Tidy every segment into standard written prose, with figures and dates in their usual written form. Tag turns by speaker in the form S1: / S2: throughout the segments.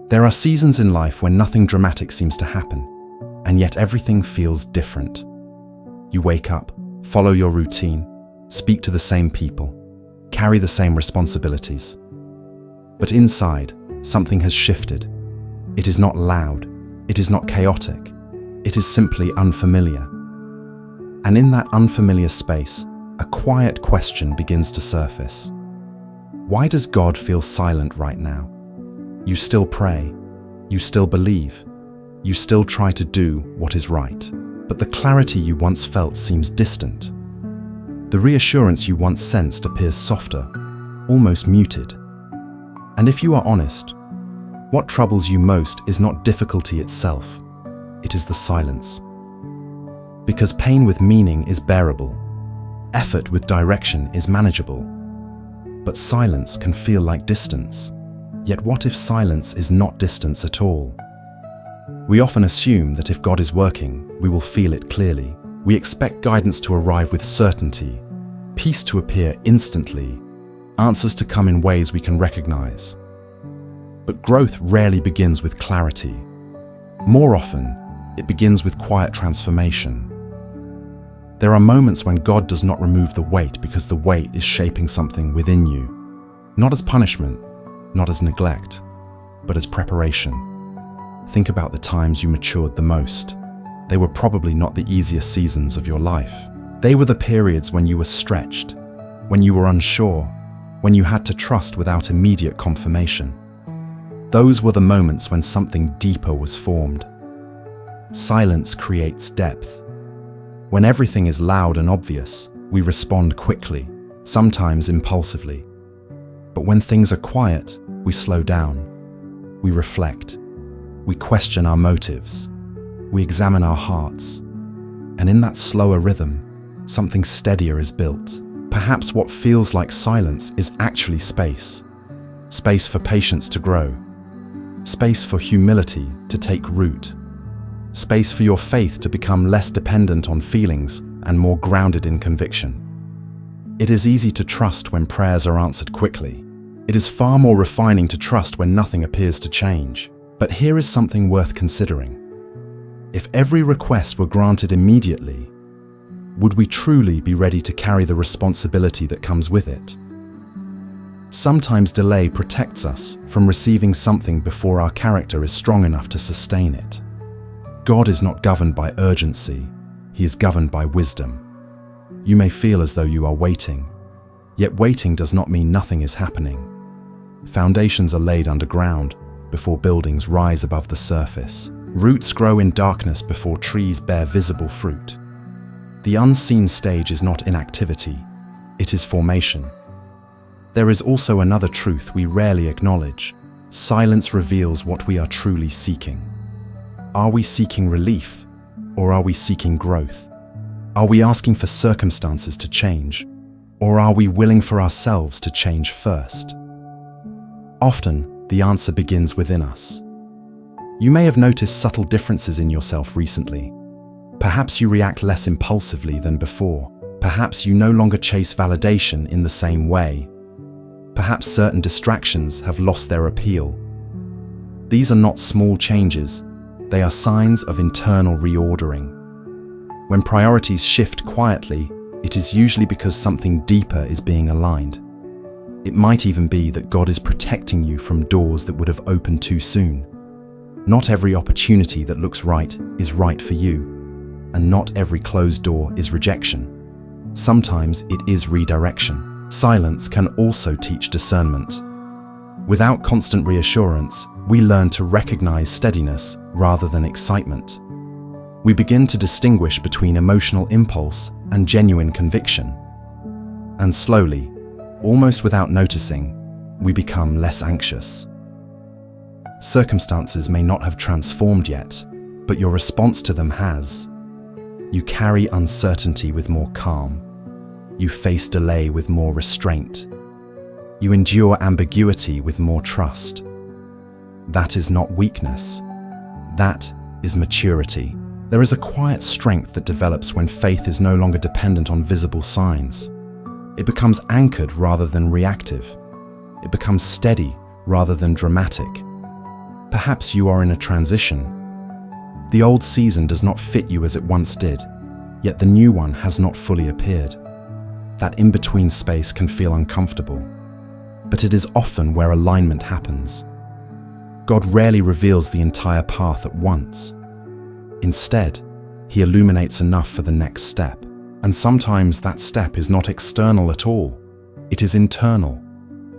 S1: There are seasons in life when nothing dramatic seems to happen, and yet everything feels different. You wake up, follow your routine, speak to the same people, carry the same responsibilities. But inside, something has shifted. It is not loud, it is not chaotic, it is simply unfamiliar. And in that unfamiliar space, a quiet question begins to surface. Why does God feel silent right now? You still pray, you still believe, you still try to do what is right, but the clarity you once felt seems distant. The reassurance you once sensed appears softer, almost muted. And if you are honest, what troubles you most is not difficulty itself, it is the silence. Because pain with meaning is bearable, effort with direction is manageable, but silence can feel like distance. Yet what if silence is not distance at all? We often assume that if God is working, we will feel it clearly. We expect guidance to arrive with certainty, peace to appear instantly, answers to come in ways we can recognize. But growth rarely begins with clarity. More often, it begins with quiet transformation. There are moments when God does not remove the weight because the weight is shaping something within you, not as punishment, not as neglect, but as preparation. Think about the times you matured the most. They were probably not the easiest seasons of your life. They were the periods when you were stretched, when you were unsure, when you had to trust without immediate confirmation. Those were the moments when something deeper was formed. Silence creates depth. When everything is loud and obvious, we respond quickly, sometimes impulsively. But when things are quiet, we slow down. We reflect. We question our motives. We examine our hearts. And in that slower rhythm, something steadier is built. Perhaps what feels like silence is actually space. Space for patience to grow. Space for humility to take root. Space for your faith to become less dependent on feelings and more grounded in conviction. It is easy to trust when prayers are answered quickly. It is far more refining to trust when nothing appears to change. But here is something worth considering. If every request were granted immediately, would we truly be ready to carry the responsibility that comes with it? Sometimes delay protects us from receiving something before our character is strong enough to sustain it. God is not governed by urgency, He is governed by wisdom. You may feel as though you are waiting, yet waiting does not mean nothing is happening. Foundations are laid underground before buildings rise above the surface. Roots grow in darkness before trees bear visible fruit. The unseen stage is not inactivity, it is formation. There is also another truth we rarely acknowledge. Silence reveals what we are truly seeking. Are we seeking relief, or are we seeking growth? Are we asking for circumstances to change, or are we willing for ourselves to change first? Often, the answer begins within us. You may have noticed subtle differences in yourself recently. Perhaps you react less impulsively than before. Perhaps you no longer chase validation in the same way. Perhaps certain distractions have lost their appeal. These are not small changes, they are signs of internal reordering. When priorities shift quietly, it is usually because something deeper is being aligned. It might even be that God is protecting you from doors that would have opened too soon. Not every opportunity that looks right is right for you, and not every closed door is rejection. Sometimes it is redirection. Silence can also teach discernment. Without constant reassurance, we learn to recognize steadiness rather than excitement. We begin to distinguish between emotional impulse and genuine conviction. And slowly, almost without noticing, we become less anxious. Circumstances may not have transformed yet, but your response to them has. You carry uncertainty with more calm. You face delay with more restraint. You endure ambiguity with more trust. That is not weakness. That is maturity. There is a quiet strength that develops when faith is no longer dependent on visible signs. It becomes anchored rather than reactive. It becomes steady rather than dramatic. Perhaps you are in a transition. The old season does not fit you as it once did, yet the new one has not fully appeared. That in-between space can feel uncomfortable, but it is often where alignment happens. God rarely reveals the entire path at once. Instead, He illuminates enough for the next step, and sometimes that step is not external at all. It is internal,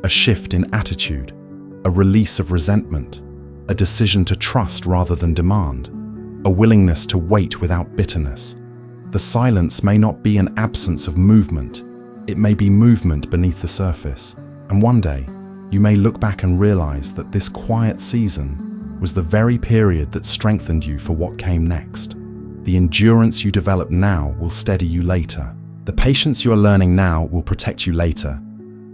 S1: a shift in attitude, a release of resentment, a decision to trust rather than demand, a willingness to wait without bitterness. The silence may not be an absence of movement, it may be movement beneath the surface. And one day, you may look back and realize that this quiet season was the very period that strengthened you for what came next. The endurance you develop now will steady you later. The patience you are learning now will protect you later.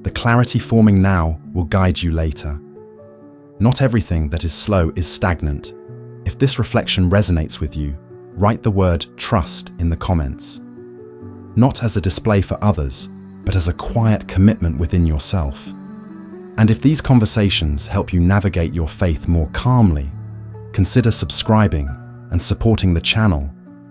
S1: The clarity forming now will guide you later. Not everything that is slow is stagnant. If this reflection resonates with you, write the word trust in the comments. Not as a display for others, but as a quiet commitment within yourself. And if these conversations help you navigate your faith more calmly, consider subscribing and supporting the channel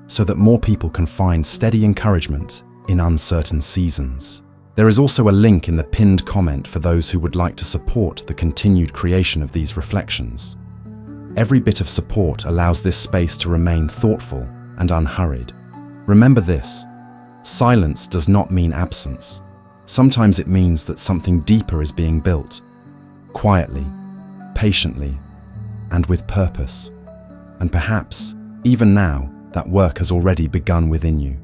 S1: so that more people can find steady encouragement in uncertain seasons. There is also a link in the pinned comment for those who would like to support the continued creation of these reflections. Every bit of support allows this space to remain thoughtful and unhurried. Remember this: silence does not mean absence. Sometimes it means that something deeper is being built, quietly, patiently, and with purpose. And perhaps, even now, that work has already begun within you.